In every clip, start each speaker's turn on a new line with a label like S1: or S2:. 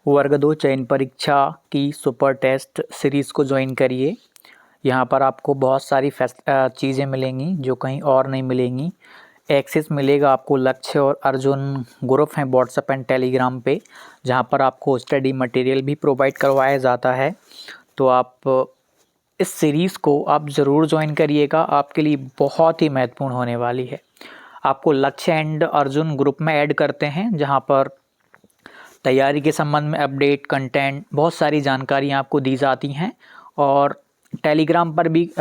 S1: वर्ग 2 चयन परीक्षा की सुपर टेस्ट सीरीज़ को ज्वाइन करिए। यहाँ पर आपको बहुत सारी चीज़ें मिलेंगी जो कहीं और नहीं मिलेंगी। एक्सेस मिलेगा आपको लक्ष्य और अर्जुन ग्रुप हैं व्हाट्सएप एंड टेलीग्राम पे, जहाँ पर आपको स्टडी मटेरियल भी प्रोवाइड करवाया जाता है। तो आप इस सीरीज़ को आप ज़रूर ज्वाइन करिएगा, आपके लिए बहुत ही महत्वपूर्ण होने वाली है। आपको लक्ष्य एंड अर्जुन ग्रुप में ऐड करते हैं, जहाँ पर तैयारी के संबंध में अपडेट, कंटेंट, बहुत सारी जानकारियाँ आपको दी जाती हैं। और टेलीग्राम पर भी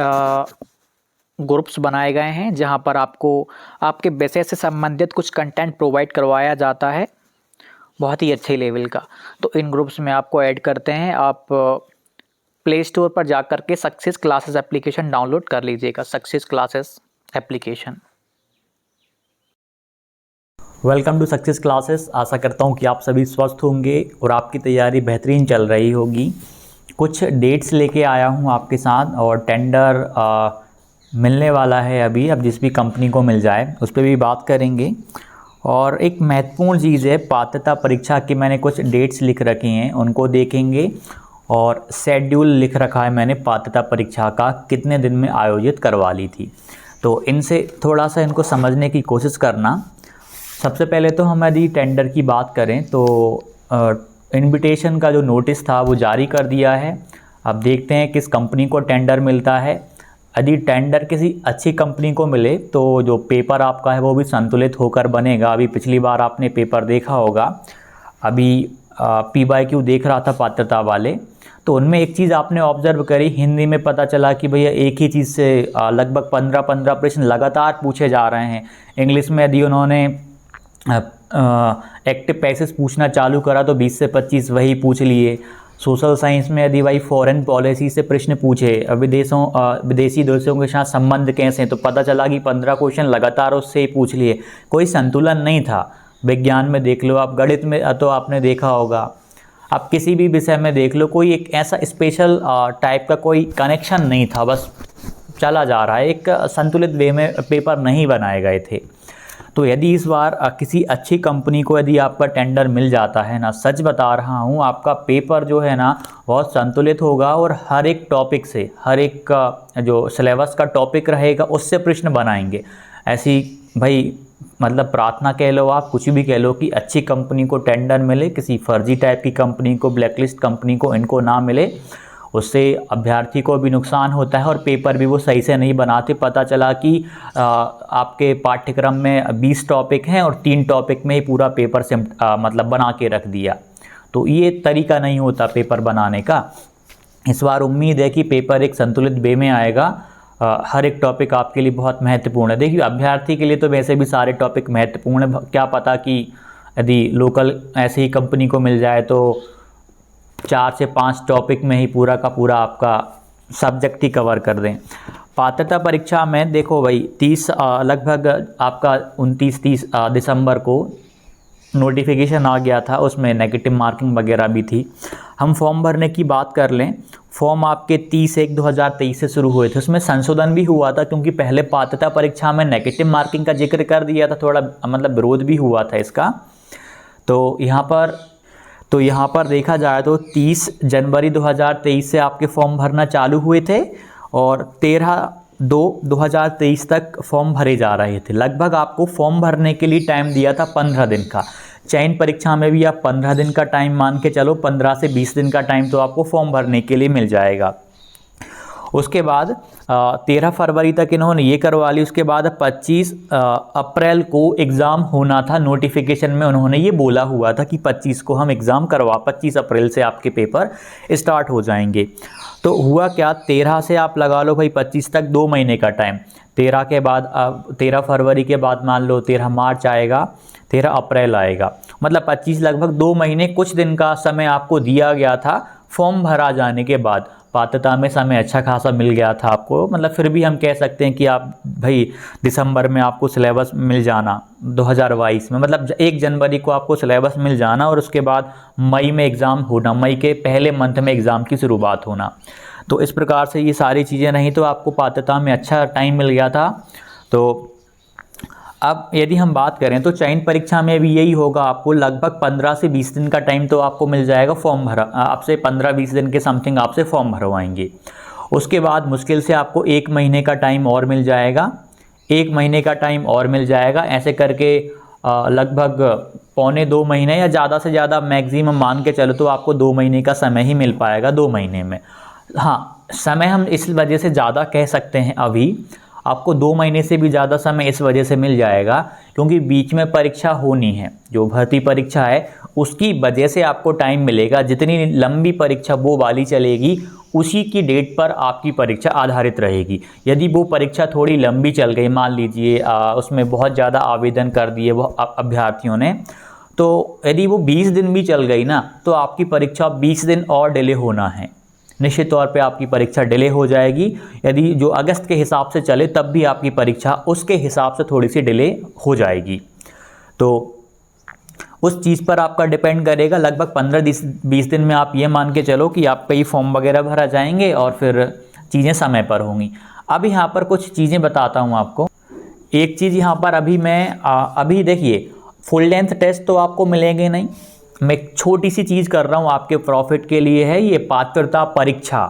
S1: ग्रुप्स बनाए गए हैं, जहां पर आपको आपके विषय से संबंधित कुछ कंटेंट प्रोवाइड करवाया जाता है, बहुत ही अच्छे लेवल का। तो इन ग्रुप्स में आपको ऐड करते हैं। आप प्ले स्टोर पर जाकर के सक्सेस क्लासेस एप्लीकेशन डाउनलोड कर लीजिएगा, Success Classes application.
S2: Welcome to Success Classes. आशा करता हूँ कि आप सभी स्वस्थ होंगे और आपकी तैयारी बेहतरीन चल रही होगी। कुछ डेट्स लेके आया हूँ आपके साथ, और टेंडर मिलने वाला है अभी। अब जिस भी कंपनी को मिल जाए उस पर भी बात करेंगे। और एक महत्वपूर्ण चीज़ है, पात्रता परीक्षा की मैंने कुछ डेट्स लिख रखी हैं, उनको देखेंगे। और शेड्यूल लिख रखा है मैंने पात्रता परीक्षा का, कितने दिन में आयोजित करवा ली थी। तो इनसे थोड़ा सा इनको समझने की कोशिश करना। सबसे पहले तो हम यदि टेंडर की बात करें तो इनविटेशन का जो नोटिस था वो जारी कर दिया है। अब देखते हैं किस कंपनी को टेंडर मिलता है। यदि टेंडर किसी अच्छी कंपनी को मिले तो जो पेपर आपका है वो भी संतुलित होकर बनेगा। अभी पिछली बार आपने पेपर देखा होगा, अभी PYQ देख रहा था पात्रता वाले, तो उनमें एक चीज़ आपने ऑब्जर्व करी, हिंदी में पता चला कि भैया एक ही चीज़ से लगभग 15 प्रश्न लगातार पूछे जा रहे हैं। इंग्लिश में यदि उन्होंने एक्टिव पैसेज पूछना चालू करा तो 20 से 25 वही पूछ लिए। सोशल साइंस में यदि भाई फॉरेन पॉलिसी से प्रश्न पूछे, विदेशी देशों के साथ संबंध कैसे हैं, तो पता चला कि 15 क्वेश्चन लगातार उससे ही पूछ लिए। कोई संतुलन नहीं था। विज्ञान में देख लो आप, गणित में तो आपने देखा होगा, आप किसी भी विषय में देख लो, कोई एक ऐसा स्पेशल टाइप का कोई कनेक्शन नहीं था, बस चला जा रहा है। एक संतुलित वे में पेपर नहीं बनाए गए थे। तो यदि इस बार किसी अच्छी कंपनी को यदि आपका टेंडर मिल जाता है ना, सच बता रहा हूँ, आपका पेपर जो है ना बहुत संतुलित होगा। और हर एक टॉपिक से, हर एक का जो सिलेबस का टॉपिक रहेगा उससे प्रश्न बनाएंगे। ऐसी भाई मतलब प्रार्थना कह लो, आप कुछ भी कह लो, कि अच्छी कंपनी को टेंडर मिले, किसी फर्जी टाइप की कंपनी को, ब्लैकलिस्ट कंपनी को इनको ना मिले। उससे अभ्यर्थी को भी नुकसान होता है और पेपर भी वो सही से नहीं बनाते। पता चला कि आपके पाठ्यक्रम में 20 टॉपिक हैं और 3 टॉपिक में ही पूरा पेपर से मतलब बना के रख दिया। तो ये तरीका नहीं होता पेपर बनाने का। इस बार उम्मीद है कि पेपर एक संतुलित वे में आएगा। हर एक टॉपिक आपके लिए बहुत महत्वपूर्ण है। देखिए, अभ्यर्थी के लिए तो वैसे भी सारे टॉपिक महत्वपूर्ण है। क्या पता कि यदि लोकल ऐसी ही कंपनी को मिल जाए तो 4 से 5 टॉपिक में ही पूरा का पूरा आपका सब्जेक्ट ही कवर कर दें। पात्रता परीक्षा में देखो भाई, 30 लगभग आपका 29-30 दिसंबर को नोटिफिकेशन आ गया था, उसमें नेगेटिव मार्किंग वगैरह भी थी। हम फॉर्म भरने की बात कर लें, फॉर्म आपके 30/1/2023 से शुरू हुए थे। उसमें संशोधन भी हुआ था, क्योंकि पहले पात्रता परीक्षा में नेगेटिव मार्किंग का जिक्र कर दिया था, थोड़ा मतलब विरोध भी हुआ था इसका। तो यहाँ पर देखा जाए तो 30 जनवरी 2023 से आपके फॉर्म भरना चालू हुए थे और 13/2/2023 तक फॉर्म भरे जा रहे थे। लगभग आपको फॉर्म भरने के लिए टाइम दिया था 15 दिन का। चयन परीक्षा में भी आप 15 दिन का टाइम मान के चलो, 15 से 20 दिन का टाइम तो आपको फॉर्म भरने के लिए मिल जाएगा। उसके बाद 13 फरवरी तक इन्होंने ये करवा ली। उसके बाद 25 अप्रैल को एग्ज़ाम होना था। नोटिफिकेशन में उन्होंने ये बोला हुआ था कि 25 को हम एग्ज़ाम 25 अप्रैल से आपके पेपर स्टार्ट हो जाएंगे। तो हुआ क्या, 13 से आप लगा लो भाई 25 तक 2 महीने का टाइम। 13 के बाद 13 फरवरी के बाद मान लो 13 मार्च आएगा, 13 अप्रैल आएगा, मतलब 25 लगभग 2 महीने कुछ दिन का समय आपको दिया गया था। फॉर्म भरा जाने के बाद पात्रता में समय अच्छा खासा मिल गया था आपको। मतलब फिर भी हम कह सकते हैं कि आप भाई दिसंबर में आपको सिलेबस मिल जाना 2022 में, मतलब 1 जनवरी को आपको सिलेबस मिल जाना और उसके बाद मई में एग्ज़ाम होना, मई के पहले मंथ में एग्ज़ाम की शुरुआत होना। तो इस प्रकार से ये सारी चीज़ें नहीं तो आपको पात्रता में अच्छा टाइम मिल गया था। तो अब यदि हम बात करें तो चयन परीक्षा में भी यही होगा, आपको लगभग 15 से 20 दिन का टाइम तो आपको मिल जाएगा फॉर्म भरा, आपसे 15-20 दिन के समथिंग आपसे फॉर्म भरवाएंगे। उसके बाद मुश्किल से आपको 1 महीने का टाइम और मिल जाएगा, 1 महीने का टाइम और मिल जाएगा, ऐसे करके लगभग पौने 2 महीने या ज़्यादा से ज़्यादा मैक्सिमम मान के चलो तो आपको 2 महीने का समय ही मिल पाएगा 2 महीने में। हाँ, समय हम इस वजह से ज़्यादा कह सकते हैं, अभी आपको 2 महीने से भी ज़्यादा समय इस वजह से मिल जाएगा क्योंकि बीच में परीक्षा होनी है, जो भर्ती परीक्षा है उसकी वजह से आपको टाइम मिलेगा। जितनी लंबी परीक्षा वो वाली चलेगी उसी की डेट पर आपकी परीक्षा आधारित रहेगी। यदि वो परीक्षा थोड़ी लंबी चल गई, मान लीजिए उसमें बहुत ज़्यादा आवेदन कर दिए वो अभ्यर्थियों ने, तो यदि वो 20 दिन भी चल गई ना तो आपकी परीक्षा 20 दिन और डिले होना है, निश्चित तौर पे आपकी परीक्षा डिले हो जाएगी। यदि जो अगस्त के हिसाब से चले तब भी आपकी परीक्षा उसके हिसाब से थोड़ी सी डिले हो जाएगी। तो उस चीज़ पर आपका डिपेंड करेगा। लगभग 15-20 दिन में आप ये मान के चलो कि आपका ये फॉर्म वगैरह भरा जाएंगे और फिर चीज़ें समय पर होंगी। अब यहाँ पर कुछ चीज़ें बताता हूँ आपको। एक चीज़ यहाँ पर अभी देखिए, फुल लेंथ टेस्ट तो आपको मिलेंगे नहीं, मैं एक छोटी सी चीज़ कर रहा हूँ आपके प्रॉफिट के लिए है, ये पात्रता परीक्षा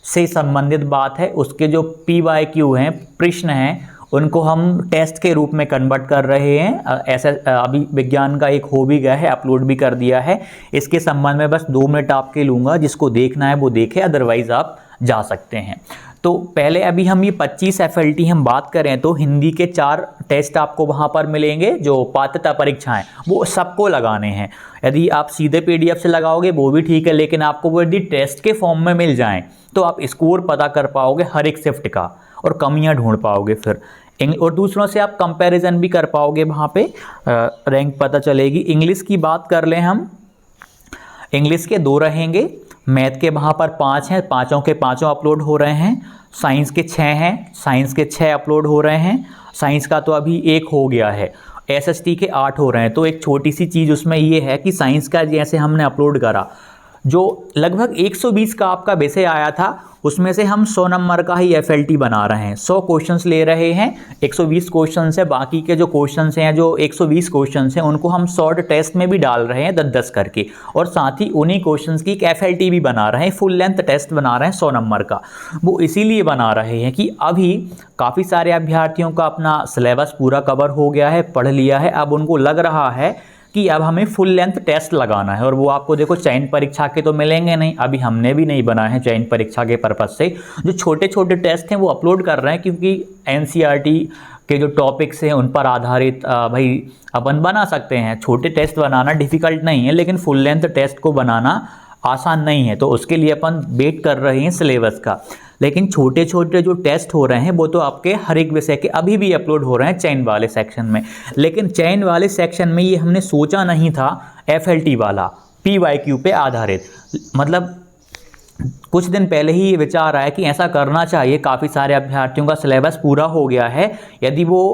S2: से संबंधित बात है। उसके जो PYQ हैं, प्रश्न हैं, उनको हम टेस्ट के रूप में कन्वर्ट कर रहे हैं। ऐसा अभी विज्ञान का एक हो भी गया है, अपलोड भी कर दिया है। इसके संबंध में बस 2 मिनट आपके लूँगा, जिसको देखना है वो देखे, अदरवाइज़ आप जा सकते हैं। तो पहले अभी हम ये 25 FLT हम बात करें तो हिंदी के 4 टेस्ट आपको वहाँ पर मिलेंगे, जो पात्रता परीक्षाएं वो सबको लगाने हैं। यदि आप सीधे PDF से लगाओगे वो भी ठीक है, लेकिन आपको वो यदि टेस्ट के फॉर्म में मिल जाएं तो आप स्कोर पता कर पाओगे हर एक शिफ्ट का और कमियां ढूंढ पाओगे फिर, और दूसरों से आप कंपैरिजन भी कर पाओगे, वहाँ पे रैंक पता चलेगी। इंग्लिश की बात कर लें हम, इंग्लिश के 2 रहेंगे, मैथ के वहाँ पर 5 हैं, पाँचों के पाँचों अपलोड हो रहे हैं। साइंस के 6 हैं, साइंस के 6 अपलोड हो रहे हैं। साइंस का तो अभी 1 हो गया है। SST के 8 हो रहे हैं। तो एक छोटी सी चीज़ उसमें ये है कि साइंस का जैसे हमने अपलोड करा, जो लगभग 120 का आपका विषय आया था, उसमें से हम 100 नंबर का ही FLT बना रहे हैं। 100 क्वेश्चंस ले रहे हैं, 120 क्वेश्चंस है, बाकी के जो क्वेश्चंस हैं, जो 120 क्वेश्चंस हैं, उनको हम शॉर्ट टेस्ट में भी डाल रहे हैं 10-10 करके, और साथ ही उन्हीं क्वेश्चंस की एक FLT भी बना रहे हैं, फुल लेंथ टेस्ट बना रहे हैं 100 नंबर का। वो इसीलिए बना रहे हैं कि अभी काफ़ी सारे अभ्यर्थियों का अपना सिलेबस पूरा कवर हो गया है, पढ़ लिया है, अब उनको लग रहा है कि अब हमें फुल लेंथ टेस्ट लगाना है। और वो आपको देखो चयन परीक्षा के तो मिलेंगे नहीं, अभी हमने भी नहीं बनाए हैं चयन परीक्षा के पर्पज से। जो छोटे छोटे टेस्ट हैं वो अपलोड कर रहे हैं, क्योंकि NCERT के जो टॉपिक्स हैं उन पर आधारित भाई अपन बना सकते हैं। छोटे टेस्ट बनाना डिफ़िकल्ट नहीं है, लेकिन फुल लेंथ टेस्ट को बनाना आसान नहीं है, तो उसके लिए अपन वेट कर रहे हैं सिलेबस का। लेकिन छोटे छोटे जो टेस्ट हो रहे हैं वो तो आपके हर एक विषय के अभी भी अपलोड हो रहे हैं चयन वाले सेक्शन में। लेकिन चयन वाले सेक्शन में ये हमने सोचा नहीं था FLT वाला PYQ पे आधारित, मतलब कुछ दिन पहले ही ये विचार आया कि ऐसा करना चाहिए। काफ़ी सारे अभ्यर्थियों का सिलेबस पूरा हो गया है, यदि वो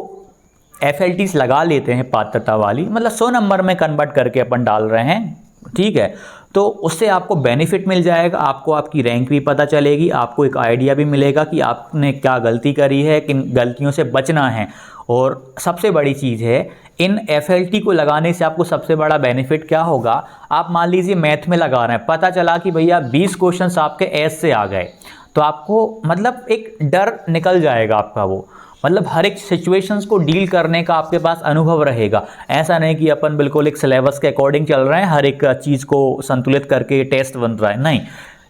S2: FLTs लगा लेते हैं पात्रता वाली, मतलब 100 नंबर में कन्वर्ट करके अपन डाल रहे हैं, ठीक है, तो उससे आपको बेनिफिट मिल जाएगा, आपको आपकी रैंक भी पता चलेगी, आपको एक आइडिया भी मिलेगा कि आपने क्या गलती करी है, किन गलतियों से बचना है। और सबसे बड़ी चीज़ है, इन FLT को लगाने से आपको सबसे बड़ा बेनिफिट क्या होगा। आप मान लीजिए मैथ में लगा रहे हैं, पता चला कि भैया 20 क्वेश्चन आपके एस से आ गए, तो आपको मतलब एक डर निकल जाएगा आपका, वो मतलब हर एक सिचुएशंस को डील करने का आपके पास अनुभव रहेगा। ऐसा नहीं कि अपन बिल्कुल एक सिलेबस के अकॉर्डिंग चल रहे हैं, हर एक चीज़ को संतुलित करके टेस्ट बन रहा है, नहीं,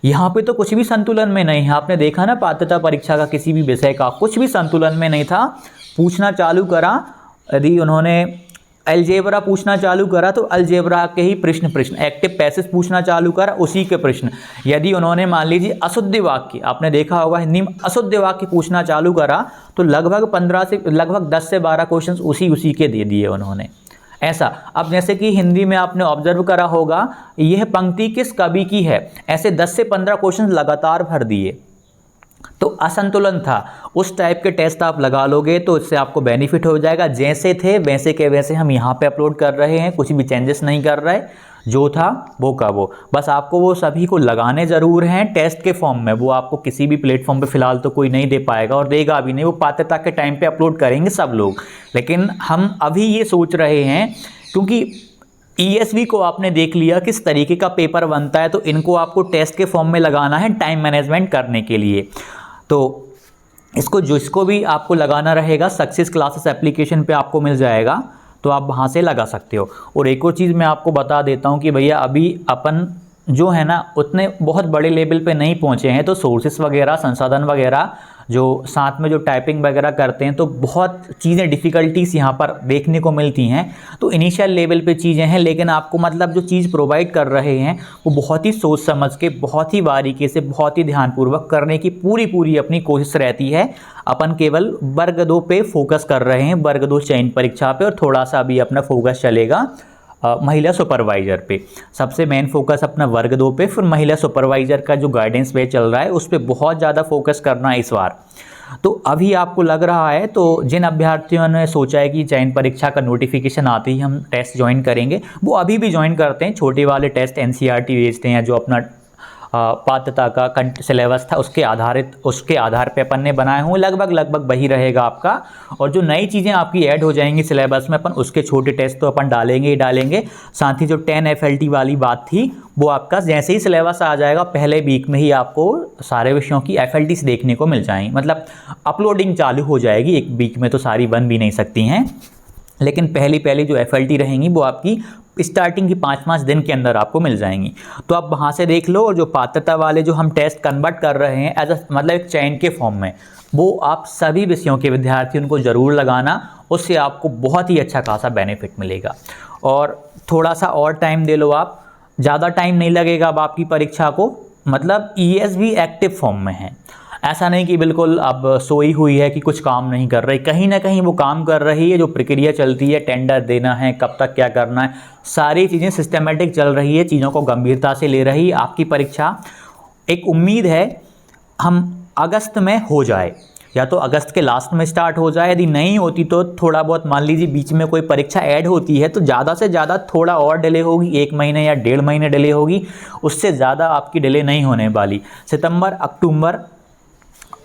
S2: यहाँ पे तो कुछ भी संतुलन में नहीं है। आपने देखा ना पात्रता परीक्षा का किसी भी विषय का कुछ भी संतुलन में नहीं था। पूछना चालू करा, यदि उन्होंने अलजेब्रा पूछना चालू करा तो अलजेब्रा के ही प्रश्न, एक्टिव पैसेज पूछना चालू करा उसी के प्रश्न। यदि उन्होंने मान लीजिए अशुद्ध वाक्य, आपने देखा होगा हिंदी में अशुद्ध वाक्य पूछना चालू करा तो लगभग 10 से 12 क्वेश्चन उसी के दे दिए उन्होंने। ऐसा, अब जैसे कि हिंदी में आपने ऑब्जर्व करा होगा, यह पंक्ति किस कवि की है, ऐसे 10 से 15 क्वेश्चन लगातार भर दिए, तो असंतुलन था। उस टाइप के टेस्ट आप लगा लोगे तो इससे आपको बेनिफिट हो जाएगा। जैसे थे वैसे के वैसे हम यहाँ पे अपलोड कर रहे हैं, कुछ भी चेंजेस नहीं कर रहे। जो था वो का वो, बस आपको वो सभी को लगाने ज़रूर हैं टेस्ट के फॉर्म में। वो आपको किसी भी प्लेटफॉर्म पे फ़िलहाल तो कोई नहीं दे पाएगा और देगा भी नहीं, वो पात्रता के टाइम पे अपलोड करेंगे सब लोग। लेकिन हम अभी ये सोच रहे हैं, क्योंकि ESV को आपने देख लिया किस तरीके का पेपर बनता है, तो इनको आपको टेस्ट के फॉर्म में लगाना है टाइम मैनेजमेंट करने के लिए। तो इसको जिसको भी आपको लगाना रहेगा सक्सेस क्लासेस एप्लीकेशन पे आपको मिल जाएगा, तो आप वहाँ से लगा सकते हो। और एक और चीज़ मैं आपको बता देता हूँ कि भैया अभी अपन जो है ना उतने बहुत बड़े लेवल पे नहीं पहुँचे हैं, तो सोर्सेस वगैरह संसाधन वगैरह जो साथ में जो टाइपिंग वगैरह करते हैं, तो बहुत चीज़ें डिफ़िकल्टीज यहाँ पर देखने को मिलती हैं। तो इनिशियल लेवल पे चीज़ें हैं, लेकिन आपको मतलब जो चीज़ प्रोवाइड कर रहे हैं वो बहुत ही सोच समझ के, बहुत ही बारीकी से, बहुत ही ध्यानपूर्वक करने की पूरी अपनी कोशिश रहती है। अपन केवल वर्ग 2 पे फोकस कर रहे हैं, वर्ग 2 चयन परीक्षा पे, और थोड़ा सा अभी अपना फोकस चलेगा महिला सुपरवाइज़र पे। सबसे मेन फोकस अपना वर्ग 2 पे, फिर महिला सुपरवाइज़र का जो गाइडेंस पे चल रहा है उस पर बहुत ज़्यादा फोकस करना है इस बार। तो अभी आपको लग रहा है, तो जिन अभ्यर्थियों ने सोचा है कि चयन परीक्षा का नोटिफिकेशन आते ही हम टेस्ट ज्वाइन करेंगे, वो अभी भी ज्वाइन करते हैं। छोटे वाले टेस्ट NCERT भेजते हैं, जो अपना पात्रता का सिलेबस था उसके आधार पे अपन ने बनाए हुए, लगभग वही रहेगा आपका। और जो नई चीज़ें आपकी ऐड हो जाएंगी सिलेबस में, अपन उसके छोटे टेस्ट तो अपन डालेंगे ही डालेंगे। साथ ही जो 10 FLT वाली बात थी, वो आपका जैसे ही सिलेबस आ जाएगा पहले वीक में ही आपको सारे विषयों की FLTs देखने को मिल जाएंगी। मतलब अपलोडिंग चालू हो जाएगी, एक वीक में तो सारी बन भी नहीं सकती हैं, लेकिन पहली जो FLT रहेंगी वो आपकी स्टार्टिंग की 5 दिन के अंदर आपको मिल जाएंगी। तो आप वहाँ से देख लो। और जो पात्रता वाले जो हम टेस्ट कन्वर्ट कर रहे हैं एज मतलब एक चयन के फॉर्म में, वो आप सभी विषयों के विद्यार्थी उनको ज़रूर लगाना, उससे आपको बहुत ही अच्छा खासा बेनिफिट मिलेगा। और थोड़ा सा और टाइम दे लो आप, ज़्यादा टाइम नहीं लगेगा अब आपकी परीक्षा को। मतलब ESV एक्टिव फॉर्म में है, ऐसा नहीं कि बिल्कुल अब सोई हुई है कि कुछ काम नहीं कर रही, कहीं ना कहीं वो काम कर रही है। जो प्रक्रिया चलती है, टेंडर देना है, कब तक क्या करना है, सारी चीज़ें सिस्टमेटिक चल रही है, चीज़ों को गंभीरता से ले रही है। आपकी परीक्षा एक उम्मीद है हम अगस्त में हो जाए, या तो अगस्त के लास्ट में स्टार्ट हो जाए। यदि नहीं होती तो थोड़ा बहुत मान लीजिए बीच में कोई परीक्षा ऐड होती है तो ज़्यादा से ज़्यादा थोड़ा और डिले होगी, 1 महीने या 1.5 महीने डिले होगी, उससे ज़्यादा आपकी डिले नहीं होने वाली। सितंबर अक्टूबर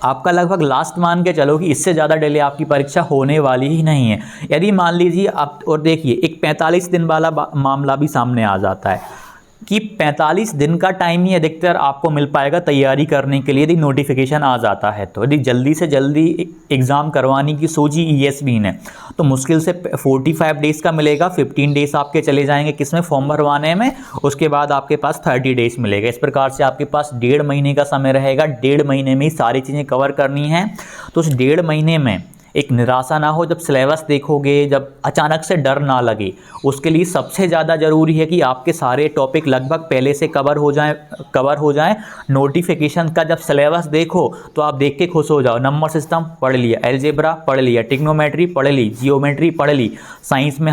S2: आपका लगभग लास्ट मान के चलो कि इससे ज़्यादा डिले आपकी परीक्षा होने वाली ही नहीं है। यदि मान लीजिए आप, और देखिए एक 45 दिन वाला मामला भी सामने आ जाता है कि 45 दिन का टाइम ही अधिकतर आपको मिल पाएगा तैयारी करने के लिए, यदि नोटिफिकेशन आ जाता है तो। यदि जल्दी से जल्दी एग्ज़ाम करवाने की सोची ESV ने, तो मुश्किल से 45 डेज़ का मिलेगा। 15 डेज़ आपके चले जाएंगे किसमें, फॉर्म भरवाने में। उसके बाद आपके पास 30 डेज़ मिलेगा। इस प्रकार से आपके पास 1.5 महीने का समय रहेगा। 1.5 महीने में ही सारी चीज़ें कवर करनी है। तो उस 1.5 महीने में एक निराशा ना हो, जब सिलेबस देखोगे, जब अचानक से डर ना लगे, उसके लिए सबसे ज़्यादा ज़रूरी है कि आपके सारे टॉपिक लगभग पहले से कवर हो जाएं। नोटिफिकेशन का जब सिलेबस देखो तो आप देख के खुश हो जाओ। नंबर सिस्टम पढ़ लिया, अलजेब्रा पढ़ लिया, ट्रिग्नोमेट्री पढ़ ली, जियोमेट्री पढ़ ली, साइंस में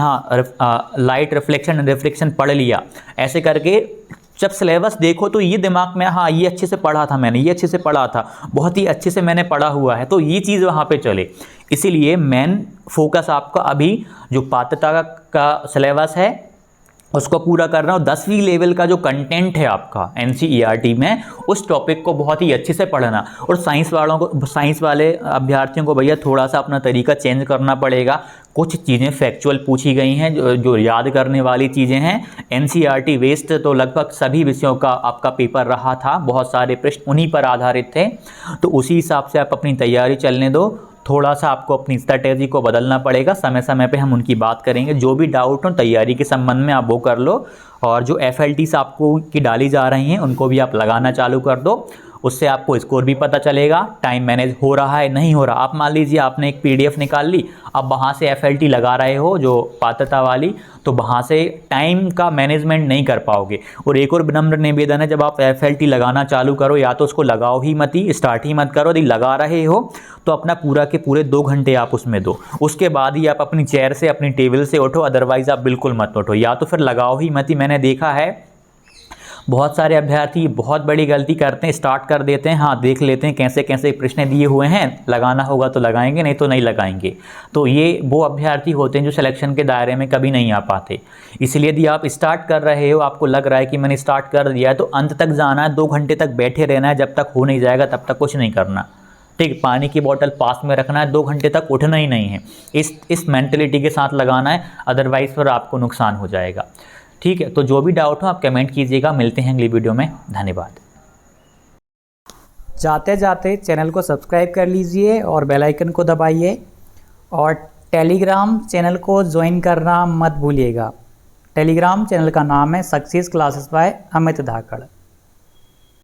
S2: लाइट रिफ्लेक्शन एंड रिफ्लेक्शन पढ़ लिया। ऐसे करके जब सिलेबस देखो तो ये दिमाग में, हाँ ये अच्छे से पढ़ा था मैंने, ये अच्छे से पढ़ा था, बहुत ही अच्छे से मैंने पढ़ा हुआ है, तो ये चीज़ वहाँ पे चले। इसीलिए मेन फोकस आपका अभी जो पात्रता का सिलेबस है उसको पूरा करना, और 10वीं लेवल का जो कंटेंट है आपका NCERT में, उस टॉपिक को बहुत ही अच्छे से पढ़ना। और साइंस वाले अभ्यर्थियों को भैया थोड़ा सा अपना तरीका चेंज करना पड़ेगा। कुछ चीज़ें फैक्चुअल पूछी गई हैं जो याद करने वाली चीज़ें हैं। NCERT वेस्ट तो लगभग सभी विषयों का आपका पेपर रहा था, बहुत सारे प्रश्न उन्हीं पर आधारित थे। तो उसी हिसाब से आप अपनी तैयारी चलने दो। थोड़ा सा आपको अपनी स्ट्रैटेजी को बदलना पड़ेगा, समय समय पे हम उनकी बात करेंगे। जो भी डाउट हो तैयारी के संबंध में आप वो कर लो, और जो FLTs आपको की डाली जा रही हैं उनको भी आप लगाना चालू कर दो। उससे आपको स्कोर भी पता चलेगा, टाइम मैनेज हो रहा है नहीं हो रहा। आप मान लीजिए आपने एक PDF निकाल ली, अब वहाँ से FLT लगा रहे हो जो पात्रता वाली, तो वहाँ से टाइम का मैनेजमेंट नहीं कर पाओगे। और एक और विनम्र निवेदन है, जब आप FLT लगाना चालू करो या तो उसको लगाओ ही मत, ही स्टार्ट ही मत करो। यदि लगा रहे हो तो अपना पूरा के पूरे 2 घंटे आप उसमें दो, उसके बाद ही आप अपनी चेयर से, अपनी टेबल से उठो, अदरवाइज आप बिल्कुल मत उठो। या तो फिर लगाओ ही मत ही। मैंने देखा है बहुत सारे अभ्यर्थी बहुत बड़ी गलती करते हैं, स्टार्ट कर देते हैं, हाँ देख लेते हैं कैसे कैसे प्रश्न दिए हुए हैं, लगाना होगा तो लगाएंगे, नहीं तो नहीं लगाएंगे। तो ये वो अभ्यर्थी होते हैं जो सिलेक्शन के दायरे में कभी नहीं आ पाते। इसलिए यदि आप स्टार्ट कर रहे हो, आपको लग रहा है कि मैंने स्टार्ट कर दिया है, तो अंत तक जाना है, 2 घंटे तक बैठे रहना है, जब तक हो नहीं जाएगा तब तक कुछ नहीं करना। ठीक, पानी की बोतल पास में रखना है, 2 घंटे तक उठना ही नहीं है, इस मेंटलिटी के साथ लगाना है, अदरवाइज फिर आपको नुकसान हो जाएगा। ठीक है, तो जो भी डाउट हो आप कमेंट कीजिएगा। मिलते हैं अगली वीडियो में, धन्यवाद।
S1: जाते जाते चैनल को सब्सक्राइब कर लीजिए और बेल आइकन को दबाइए, और टेलीग्राम चैनल को ज्वाइन करना मत भूलिएगा। टेलीग्राम चैनल का नाम है सक्सेस क्लासेस बाय अमित धाकड़।